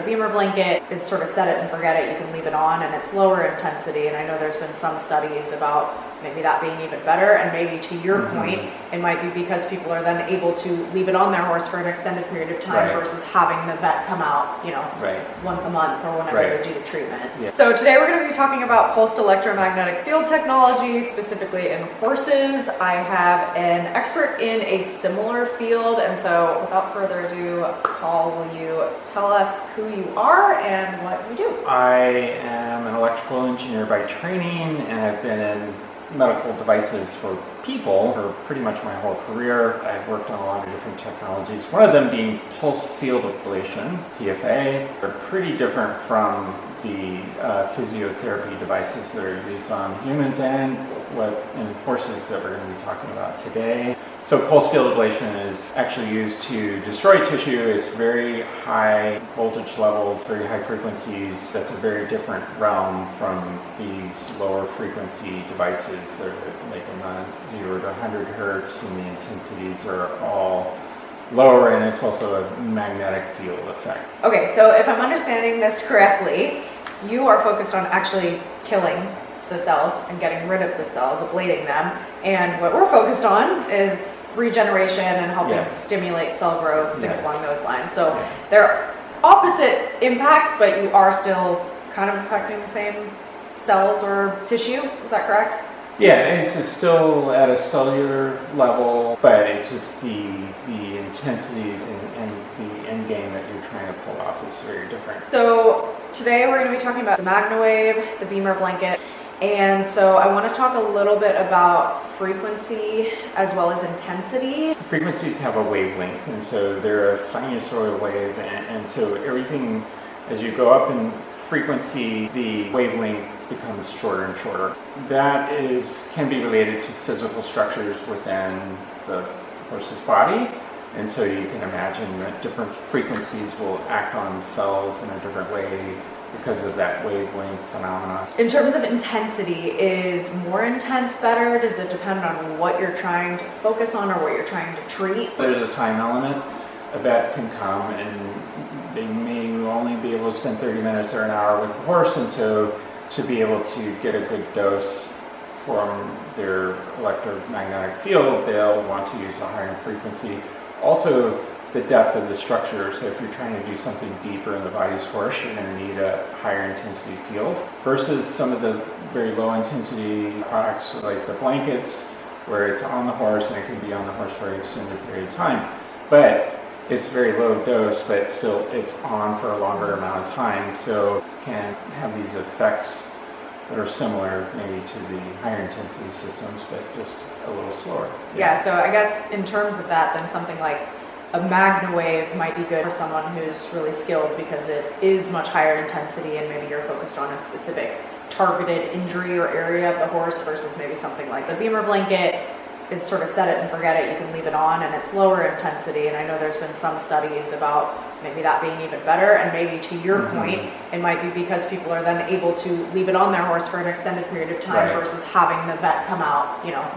Bemer Blanket is sort of set it and forget it. You can leave it on and it's lower intensity. And I know there's been some studies about maybe that being even better. And maybe to your point, it might be because people are then able to leave it on their horse for an extended period of time versus having the vet come out, you know, once a month or whenever they do the treatments. So today we're going to be talking about pulsed electromagnetic field technology, specifically in horses. I have an expert in a similar field, and so without further ado, Paul, will you tell us who you are and what you do? I am an electrical engineer by training, and I've been in medical devices for people for pretty much my whole career. I've worked on a lot of different technologies, one of them being pulsed field ablation, PFA. They're pretty different from the physiotherapy devices that are used on humans and in horses that we're going to be talking about today. So pulsed field ablation is actually used to destroy tissue. It's very high voltage levels, very high frequencies. That's a very different realm from these lower frequency devices that are like a 0 to 100 hertz, and the intensities are all lower, and it's also a magnetic field effect. Okay, so if I'm understanding this correctly, you are focused on actually killing the cells and getting rid of the cells, ablating them, and what we're focused on is regeneration and helping stimulate cell growth, things along those lines. So they're opposite impacts, but you are still kind of affecting the same cells or tissue, is that correct? Yeah, it's still at a cellular level, but it's just the intensities and the end game that you're trying to pull off is very different. So today we're going to be talking about the MagnaWave, the Bemer Blanket, and so I want to talk a little bit about frequency as well as intensity. Frequencies have a wavelength, and so they're a sinusoidal wave, and so everything, as you go up in frequency, the wavelength becomes shorter and shorter. That can be related to physical structures within the horse's body, and so you can imagine that different frequencies will act on cells in a different way because of that wavelength phenomena. In terms of intensity, is more intense better? Does it depend on what you're trying to focus on or what you're trying to treat? There's a time element. A vet can come and they may only be able to spend 30 minutes or an hour with the horse, and so to be able to get a good dose from their electromagnetic field, they'll want to use a higher frequency. Also, the depth of the structure, so if you're trying to do something deeper in the body's horse, you're going to need a higher intensity field versus some of the very low intensity products like the blankets, where it's on the horse and it can be on the horse for an extended period of time. But it's very low dose, but still it's on for a longer amount of time, so can have these effects that are similar maybe to the higher intensity systems, but just a little slower. Yeah, so I guess in terms of that, then something like a MagnaWave might be good for someone who's really skilled because it is much higher intensity and maybe you're focused on a specific targeted injury or area of the horse versus maybe something like the Bemer Blanket is sort of set it and forget it. You can leave it on and it's lower intensity, and I know there's been some studies about maybe that being even better, and maybe to your point, it might be because people are then able to leave it on their horse for an extended period of time versus having the vet come out, you know,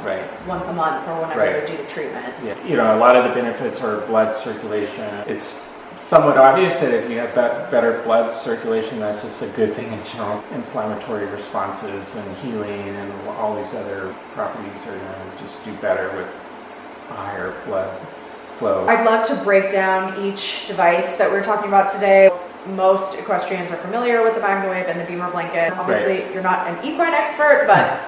once a month or whenever they do the treatments. Yeah. You know, a lot of the benefits are blood circulation. It's somewhat obvious that if you have better blood circulation, that's just a good thing in general. Inflammatory responses and healing and all these other properties are going to just do better with a higher blood flow. I'd love to break down each device that we're talking about today. Most equestrians are familiar with the MagnaWave and the Bemer Blanket. Obviously, you're not an equine expert, but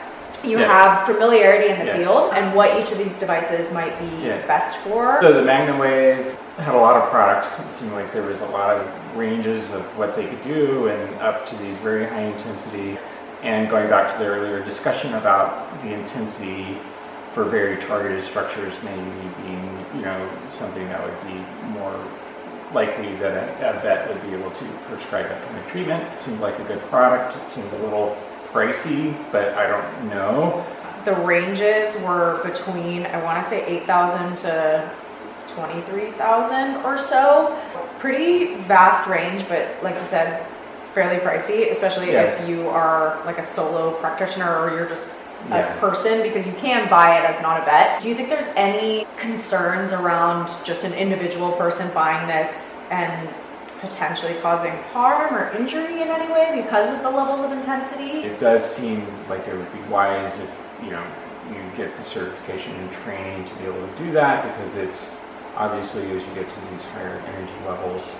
you have familiarity in the field and what each of these devices might be best for. So the MagnaWave had a lot of products. It seemed like there was a lot of ranges of what they could do, and up to these very high intensity. And going back to the earlier discussion about the intensity for very targeted structures maybe being, you know, something that would be more likely that a vet would be able to prescribe that kind of treatment. It seemed like a good product. It seemed a little pricey, but I don't know. The ranges were between, I want to say 8,000 to 23,000 or so. Pretty vast range, but like you said, fairly pricey, especially if you are like a solo practitioner or you're just a person, because you can buy it as not a vet. Do you think there's any concerns around just an individual person buying this and potentially causing harm or injury in any way because of the levels of intensity? It does seem like it would be wise if, you get the certification and training to be able to do that, because it's obviously, as you get to these higher energy levels,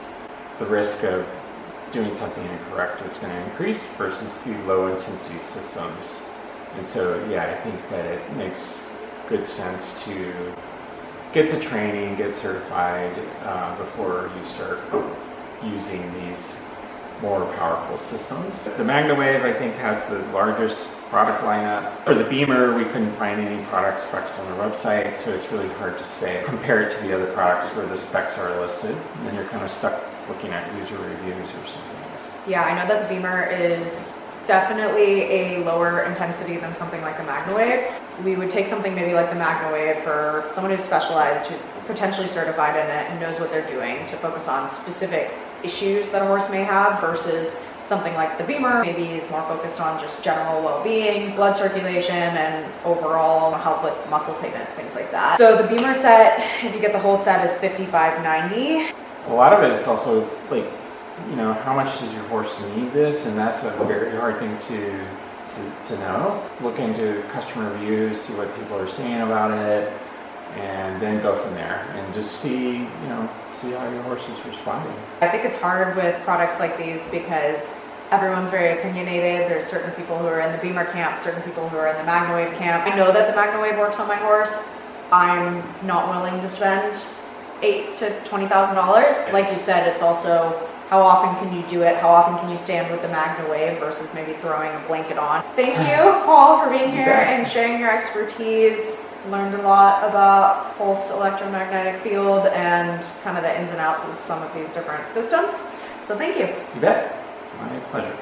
the risk of doing something incorrect is going to increase versus the low intensity systems. And so, yeah, I think that it makes good sense to get the training, get certified before you start using these more powerful systems. The MagnaWave, I think, has the largest product lineup. For the Bemer, we couldn't find any product specs on the website, so it's really hard to say. Compare it to the other products where the specs are listed, and then you're kind of stuck looking at user reviews or something else. Yeah, I know that the Bemer is definitely a lower intensity than something like the MagnaWave. We would take something maybe like the MagnaWave for someone who's specialized, who's potentially certified in it and knows what they're doing, to focus on specific issues that a horse may have, versus something like the Bemer maybe is more focused on just general well-being, blood circulation, and overall help with muscle tightness, things like that. So the Bemer set, if you get the whole set, is $55.90. A lot of it is also like, how much does your horse need this? And that's a very hard thing to know. Look into customer reviews, see what people are saying about it, and then go from there and just see how your horse is responding. I think it's hard with products like these because everyone's very opinionated. There's certain people who are in the Bemer camp, certain people who are in the MagnaWave camp. I know that the MagnaWave works on my horse. I'm not willing to spend $8,000 to $20,000. Like you said, it's also how often can you do it? How often can you stand with the MagnaWave versus maybe throwing a blanket on? Thank you, Paul, for being here and sharing your expertise. Learned a lot about pulsed electromagnetic field and kind of the ins and outs of some of these different systems. So thank you. You bet. My pleasure.